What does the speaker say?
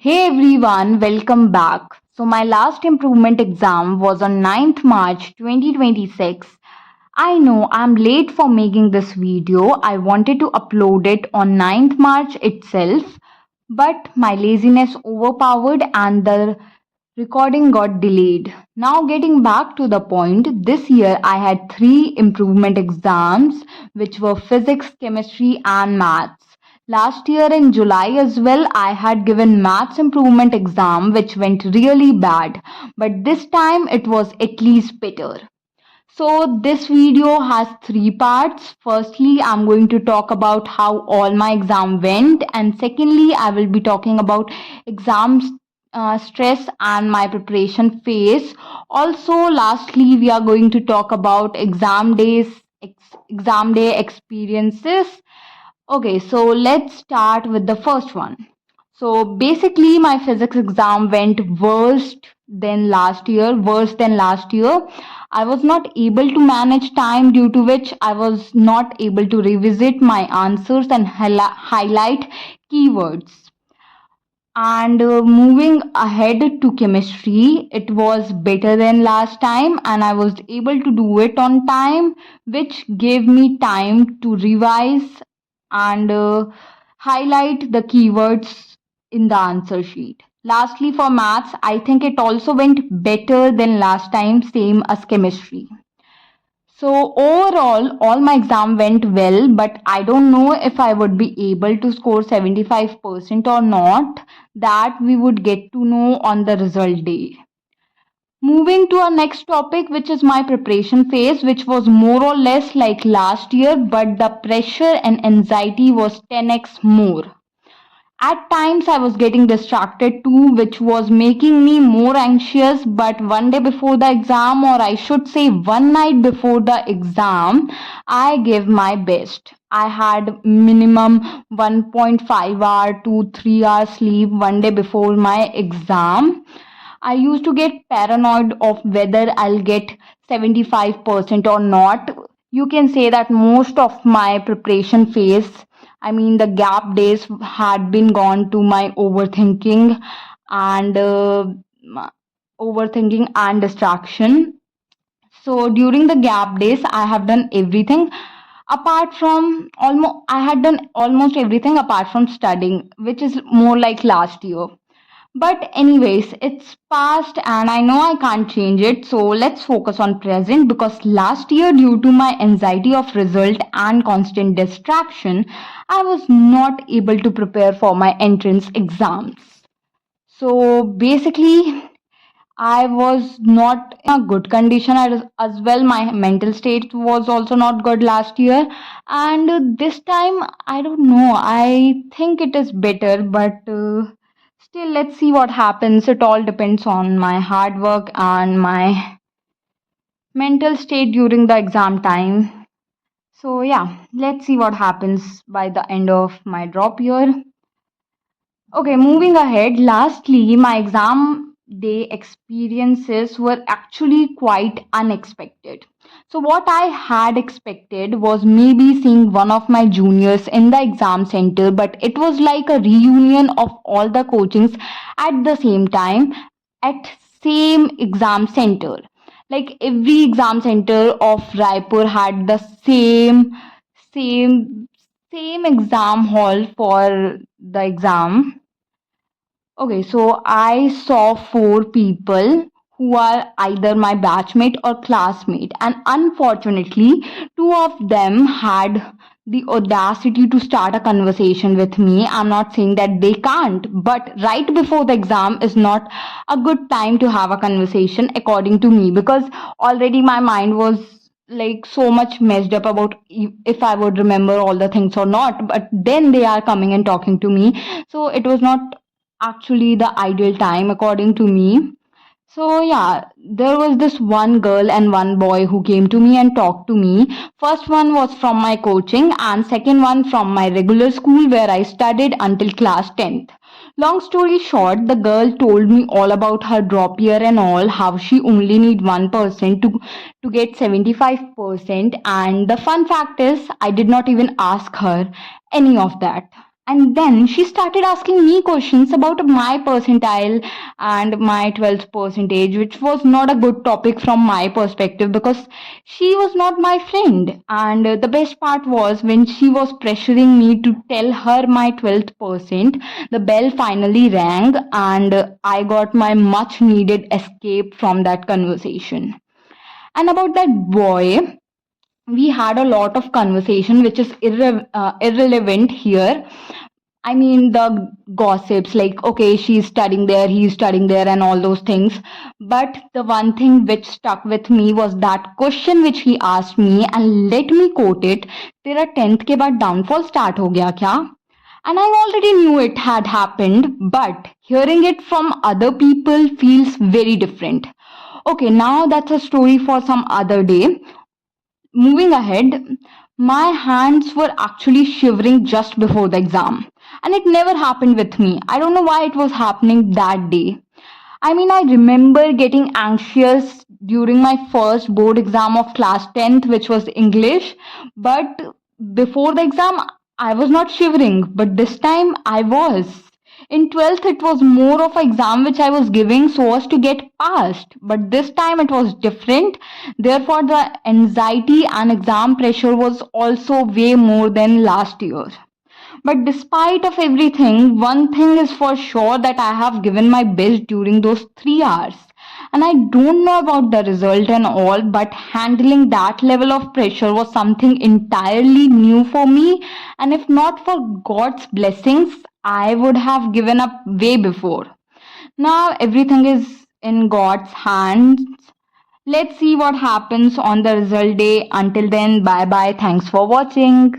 Hey everyone, welcome back. So, my last improvement exam was on 9th March 2026. I know I'm late for making this video. I wanted to upload it on 9th March itself, but my laziness overpowered and the recording got delayed. Now, getting back to the point, this year I had three improvement exams, which were physics, chemistry, and maths. Last year in July as well, I had given maths improvement exam, which went really bad, but this time it was at least better. So, this video has three parts. Firstly, I'm going to talk about how all my exam went, and secondly, I will be talking about exams stress and my preparation phase. Also, lastly, we are going to talk about exam day experiences. Okay, so let's start with the first one. So basically, my physics exam went worse than last year. I was not able to manage time, due to which I was not able to revisit my answers and highlight keywords. And moving ahead to chemistry, it was better than last time, and I was able to do it on time, which gave me time to revise and highlight the keywords in the answer sheet. Lastly, for maths, I think it also went better than last time, same as chemistry. So overall, all my exam went well, but I don't know if I would be able to score 75% or not. That we would get to know on the result day. Moving to our next topic, which is my preparation phase, which was more or less like last year, but the pressure and anxiety was 10x more. At times, I was getting distracted too, which was making me more anxious. But one day before the exam, or I should say one night before the exam, I gave my best. I had minimum 1.5 hour to 3 hours sleep one day before my exam. I used to get paranoid of whether I'll get 75% or not. You can say that most of my preparation phase, I mean, the gap days had been gone to my and overthinking and distraction. So during the gap days, I have done everything apart from almost I had done almost everything apart from studying, which is more like last year. But anyways, it's past and I know I can't change it. So let's focus on present, because last year, due to my anxiety of result and constant distraction, I was not able to prepare for my entrance exams. So basically, I was not in a good condition as well. My mental state was also not good last year. And this time, I don't know. I think it is better, but still, let's see what happens. It all depends on my hard work and my mental state during the exam time. So, yeah, let's see what happens by the end of my drop year. Okay, moving ahead, lastly, my exam day experiences were actually quite unexpected. So, what I had expected was maybe seeing one of my juniors in the exam center, but it was like a reunion of all the coachings at the same time at same exam center. Like every exam center of Raipur had the same same exam hall for the exam. Okay, so I saw four people who are either my batchmate or classmate, and unfortunately, two of them had the audacity to start a conversation with me. I'm not saying that they can't, but right before the exam is not a good time to have a conversation, according to me, because already my mind was like so much messed up about if I would remember all the things or not. But then they are coming and talking to me, so it was not actually the ideal time according to me. So yeah, there was this one girl and one boy who came to me and talked to me. First one was from my coaching and second one from my regular school where I studied until class 10th. Long story short, the girl told me all about her drop year and all, how she only need 1% to get 75%. And the fun fact is, I did not even ask her any of that. And then she started asking me questions about my percentile and my 12th percentage, which was not a good topic from my perspective because she was not my friend. And the best part was when she was pressuring me to tell her my 12th percent, the bell finally rang and I got my much needed escape from that conversation. And about that boy, we had a lot of conversation which is irrelevant here. I mean, the gossips like, okay, she's studying there, he's studying there, and all those things. But the one thing which stuck with me was that question which he asked me, and let me quote it: तेरा 10th के बाद downfall start हो गया क्या? And I already knew it had happened, but hearing it from other people feels very different. Okay, now that's a story for some other day. Moving ahead, my hands were actually shivering just before the exam. And it never happened with me. I don't know why it was happening that day. I mean, I remember getting anxious during my first board exam of class 10th, which was English. But before the exam, I was not shivering. But this time, I was. In 12th, it was more of an exam which I was giving so as to get passed. But this time, it was different. Therefore, the anxiety and exam pressure was also way more than last year. But despite of everything, one thing is for sure that I have given my best during those 3 hours. And I don't know about the result and all, but handling that level of pressure was something entirely new for me. And if not for God's blessings, I would have given up way before. Now everything is in God's hands. Let's see what happens on the result day. Until then, bye bye. Thanks for watching.